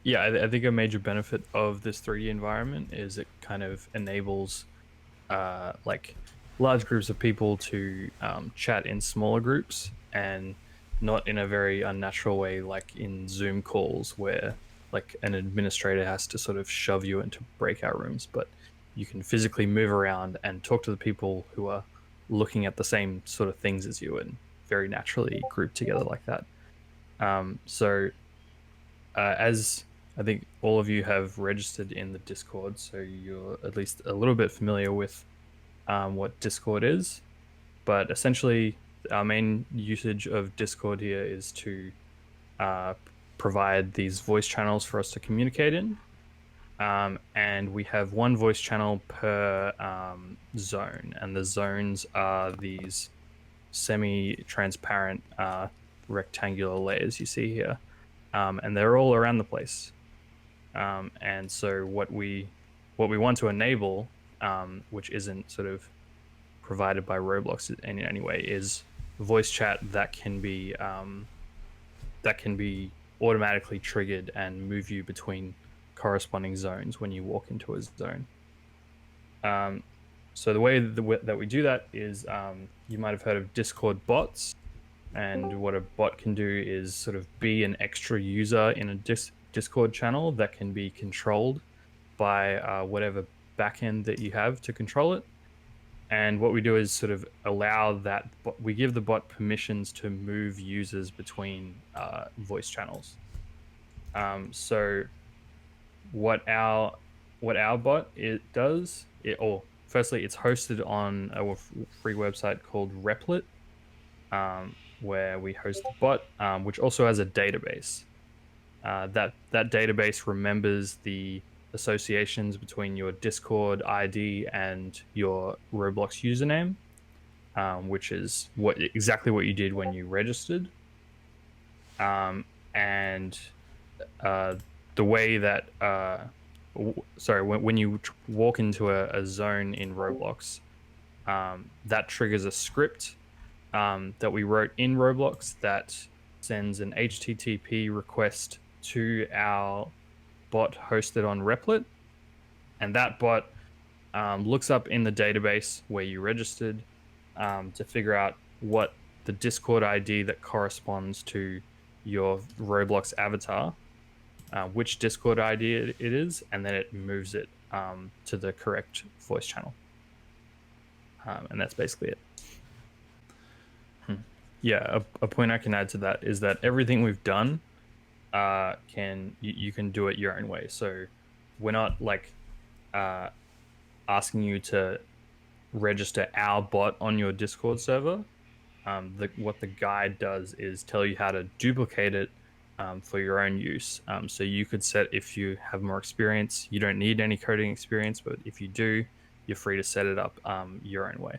Yeah, I think a major benefit of this 3D environment is it kind of enables like large groups of people to chat in smaller groups and not in a very unnatural way, like in Zoom calls where like an administrator has to sort of shove you into breakout rooms, but you can physically move around and talk to the people who are looking at the same sort of things as you and very naturally group together like that. As I think all of you have registered in the Discord, so you're at least a little bit familiar with what Discord is. But essentially, our main usage of Discord here is to uh, provide these voice channels for us to communicate in. And we have one voice channel per zone, and the zones are these semi-transparent rectangular layers you see here, and they're all around the place. And so what we want to enable, which isn't sort of provided by Roblox in any way, is voice chat that can be automatically triggered and move you between corresponding zones when you walk into a zone. Um, so the way that we do that is you might have heard of Discord bots, and what a bot can do is sort of be an extra user in a Discord channel that can be controlled by whatever backend that you have to control it. And what we do is sort of allow that, we give the bot permissions to move users between voice channels. So what our what our bot it does, or firstly, it's hosted on a free website called Replit, where we host the bot, which also has a database. That database remembers the associations between your Discord ID and your Roblox username, which is exactly what you did when you registered. And uh, the way that sorry, when you walk into a zone in Roblox, that triggers a script that we wrote in Roblox that sends an HTTP request to our bot hosted on Replit, and that bot looks up in the database where you registered to figure out what the Discord ID that corresponds to your Roblox avatar, which Discord ID it is, and then it moves it to the correct voice channel. And that's basically it. Yeah, a point I can add to that is that everything we've done you can do it your own way. So we're not like uh, asking you to register our bot on your Discord server. What the guide does is tell you how to duplicate it for your own use. So you could set, if you have more experience, you don't need any coding experience, but if you do, you're free to set it up your own way.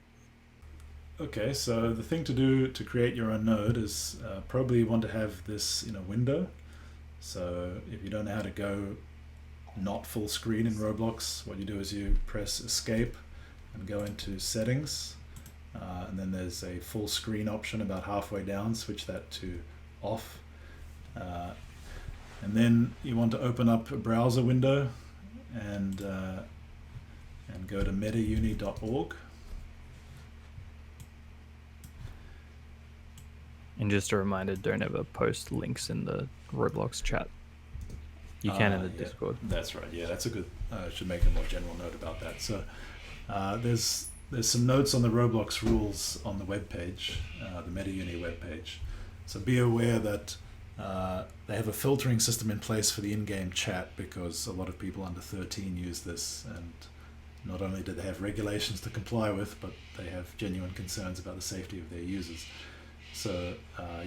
Okay, so the thing to do to create your own node is probably you want to have this in a window. So if you don't know how to go not full screen in Roblox, what you do is you press escape and go into settings, and then there's a full screen option about halfway down. Switch that to off, and then you want to open up a browser window and go to metauni.org. And just a reminder, don't ever post links in the Roblox chat. You can in the Yeah, Discord. that's right. Yeah, that's a good. Should make a more general note about that. So there's some notes on the Roblox rules on the webpage, the MetaUni webpage. So be aware that they have a filtering system in place for the in-game chat because a lot of people under 13 use this, and not only do they have regulations to comply with, but they have genuine concerns about the safety of their users. So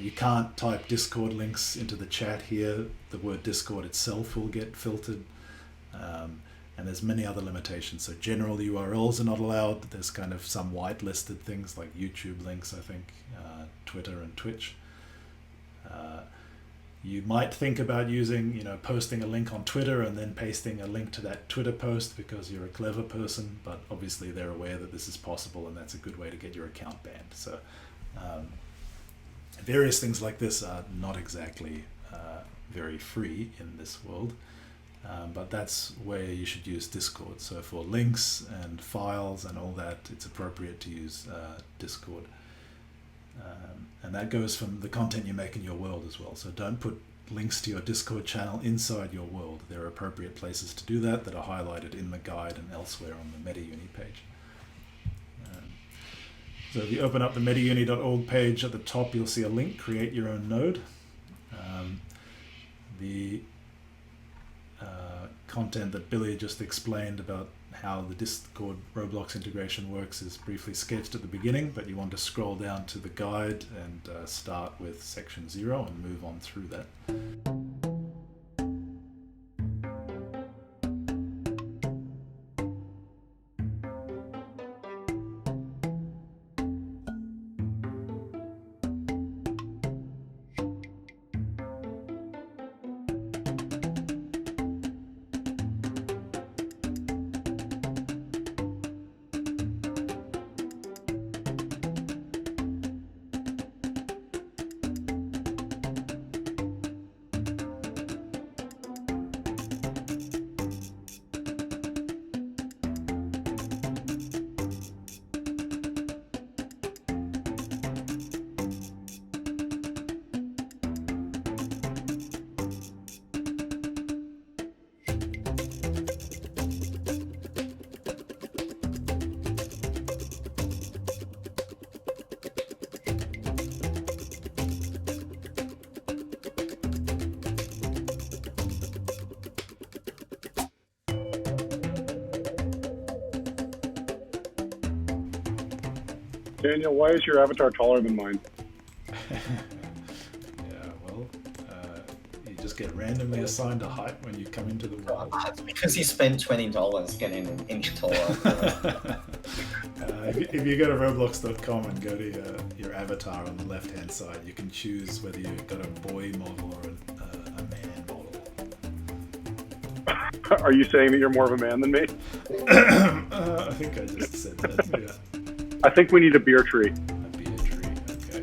you can't type Discord links into the chat here. The word Discord itself will get filtered. And there's many other limitations. So general URLs are not allowed. There's kind of some whitelisted things like YouTube links, I think, Twitter and Twitch. You might think about posting a link on Twitter and then pasting a link to that Twitter post because you're a clever person, but obviously they're aware that this is possible and that's a good way to get your account banned. So various things like this are not exactly very free in this world. But that's where you should use Discord. So for links and files and all that, it's appropriate to use Discord. And that goes from the content you make in your world as well. So don't put links to your Discord channel inside your world. There are appropriate places to do that are highlighted in the guide and elsewhere on the Metauni page. So if you open up the metauni.org page, at the top you'll see a link, create your own node. The content that Billy just explained about how the Discord Roblox integration works is briefly sketched at the beginning, but you want to scroll down to the guide and start with section 0 and move on through that. Daniel, why is your avatar taller than mine? Yeah, well, you just get randomly assigned a height when you come into the world. It's because you spent $20 getting an inch taller. If you go to roblox.com and go to your avatar on the left-hand side, you can choose whether you've got a boy model or a man model. Are you saying that you're more of a man than me? I think I just said that, yeah. I think we need a beer tree. A beer tree, okay.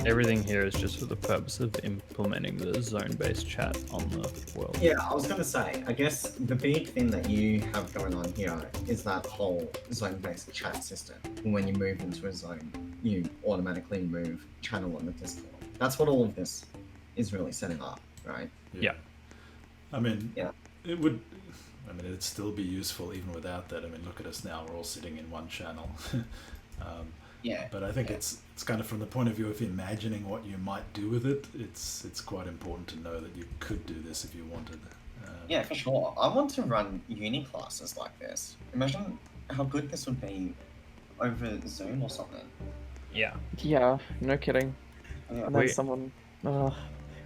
Everything here is just for the purpose of implementing the zone-based chat on the world. Yeah, I was gonna say, I guess the big thing that you have going on here is that whole zone-based chat system. When you move into a zone, you automatically move channel on the Discord. That's what all of this is really setting up, right? Yeah. I mean, Yeah. It'd still be useful even without that. I mean, look at us now, we're all sitting in one channel. Yeah. But I think it's kind of from the point of view of imagining what you might do with it, it's quite important to know that you could do this if you wanted. Yeah, for sure. I want to run uni classes like this. Imagine how good this would be over Zoom or something. Yeah. Yeah, no kidding. Yeah. And then someone... it'll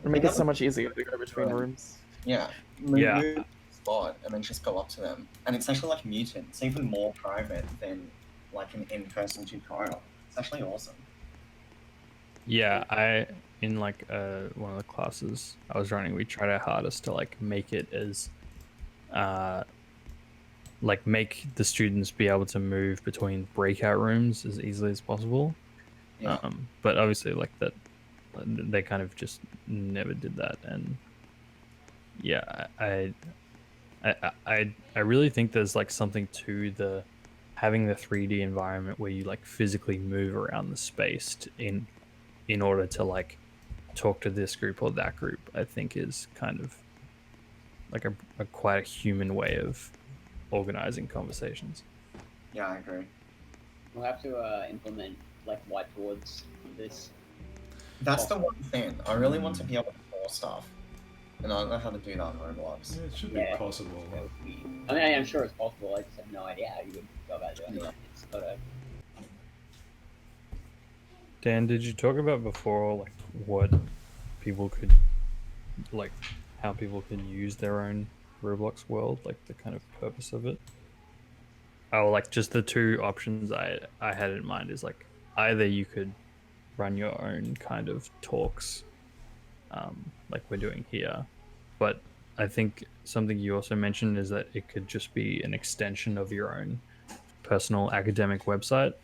make it so much easier to go between rooms. Yeah. Move spot and then just go up to them. And it's actually like muted. It's even more private than like an in-person tutorial. It's actually awesome. Yeah, in like one of the classes I was running, we tried our hardest to like make it as like make the students be able to move between breakout rooms as easily as possible. Yeah. But obviously like that they kind of just never did that. And yeah, I really think there's like something to the having the 3D environment where you like physically move around the space in order to like talk to this group or that group. I think is kind of like a quite a human way of organizing conversations. Yeah, I agree. We'll have to implement like whiteboards for this. That's the one thing. I really want to be able to draw stuff. And I don't know how to do that on Roblox. Yeah, it should be possible. I mean, I'm sure it's possible. I just have no idea how you would go about doing it. It's got to... Dan, did you talk about before like what people could like how people can use their own Roblox world, like the kind of purpose of it? Oh, like just the two options I had in mind is like either you could run your own kind of talks like we're doing here, But I think something you also mentioned is that it could just be an extension of your own personal academic website.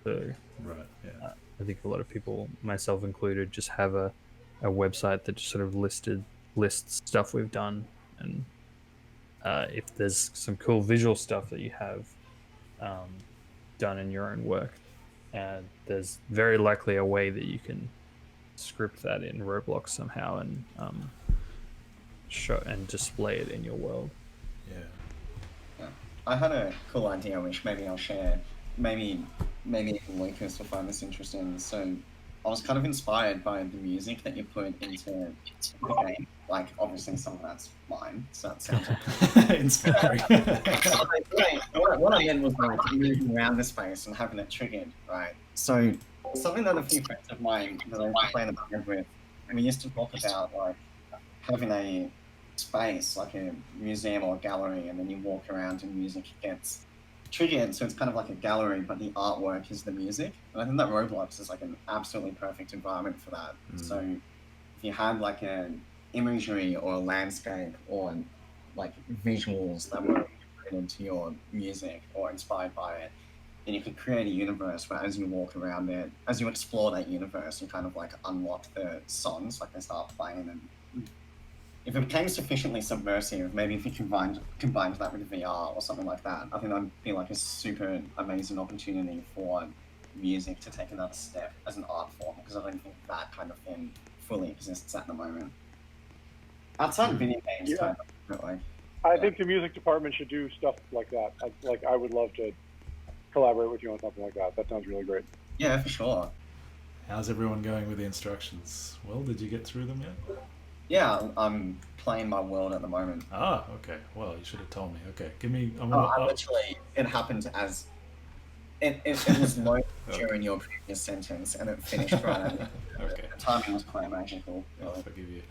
So Right. Yeah. I think a lot of people, myself included, just have a website that just sort of lists stuff we've done, and if there's some cool visual stuff that you have um, done in your own work, there's very likely a way that you can script that in Roblox somehow and show and display it in your world. Yeah. Yeah. I had a cool idea which maybe I'll share. Maybe even Lucas will find this interesting. So I was kind of inspired by the music that you put into the game. Like obviously some of that's mine, so that sounds Inspiring. what I meant was like moving around the space and having it triggered, right? So something that a few friends of mine that I used to play in the band with, we used to talk about like having a space like a museum or a gallery, and then you walk around and music gets triggered, so it's kind of like a gallery, but the artwork is the music. And I think that Roblox is like an absolutely perfect environment for that. So if you had like an imagery or a landscape or like visuals that were put into your music or inspired by it, then you could create a universe where as you walk around it, as you explore that universe, you kind of like unlock the songs, like they start playing, and if it became sufficiently subversive, maybe if you combined that with VR or something like that, I think that'd be like a super amazing opportunity for music to take another step as an art form, because I don't think that kind of thing fully exists at the moment. Outside of video games, Yeah. kind of, but like, I think the music department should do stuff like that. I would love to collaborate with you on something like that. That sounds really great. yeah, for sure. How's everyone going with the instructions? Well, did you get through them yet? Yeah, I'm playing my world at the moment. Ah, okay. Well, you should have told me. Okay, give me. I literally, it happened as it was loaded during your previous sentence, and it finished right at the Okay, The timing was quite magical. I'll Really. forgive you.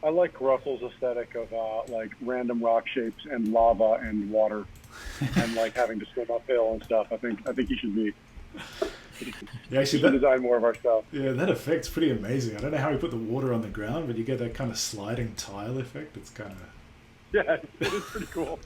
I like Russell's aesthetic of like random rock shapes and lava and water, and like having to swim uphill and stuff. I think he should be. Yeah, He actually, should design more of our stuff. yeah, that effect's pretty amazing. I don't know how he put the water on the ground, but you get that kind of sliding tile effect. It's kind of. Yeah, it is pretty cool.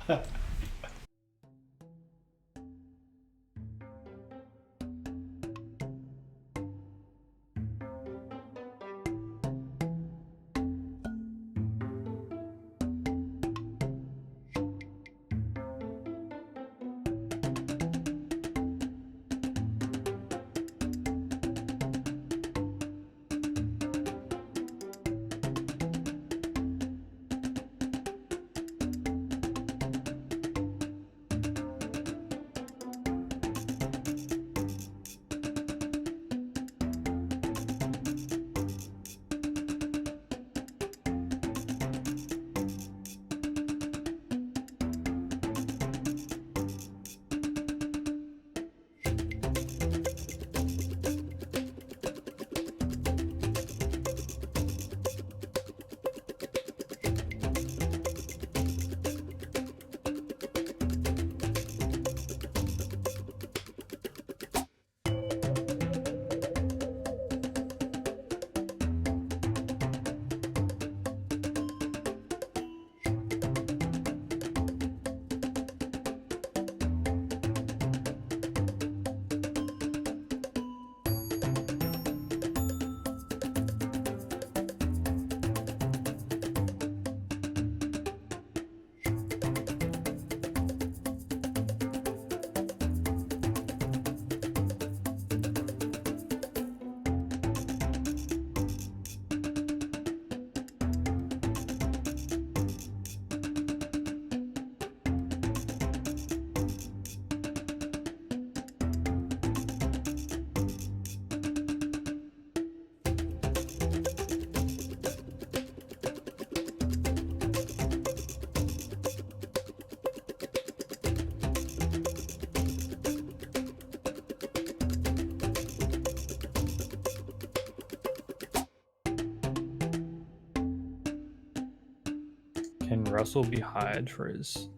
Can Russell be hired for his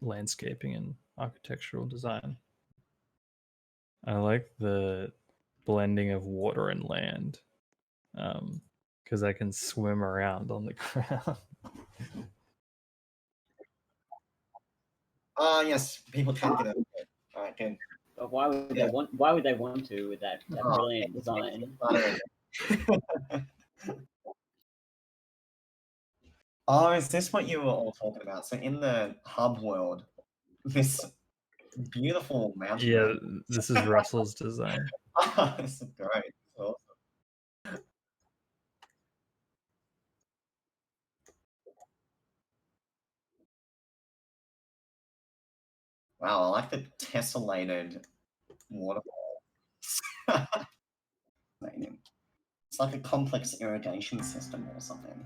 landscaping and architectural design? I like the blending of water and land, because I can swim around on the ground. Yes, people can get it. Alright, good. But why would Yeah. they want? Why would they want to with that Oh, brilliant design? Oh, is this what you were all talking about? So in the hub world, this beautiful mountain. Yeah, this is Russell's design. Oh, this is great. This is awesome. Wow, I like the tessellated waterfall. It's like a complex irrigation system or something.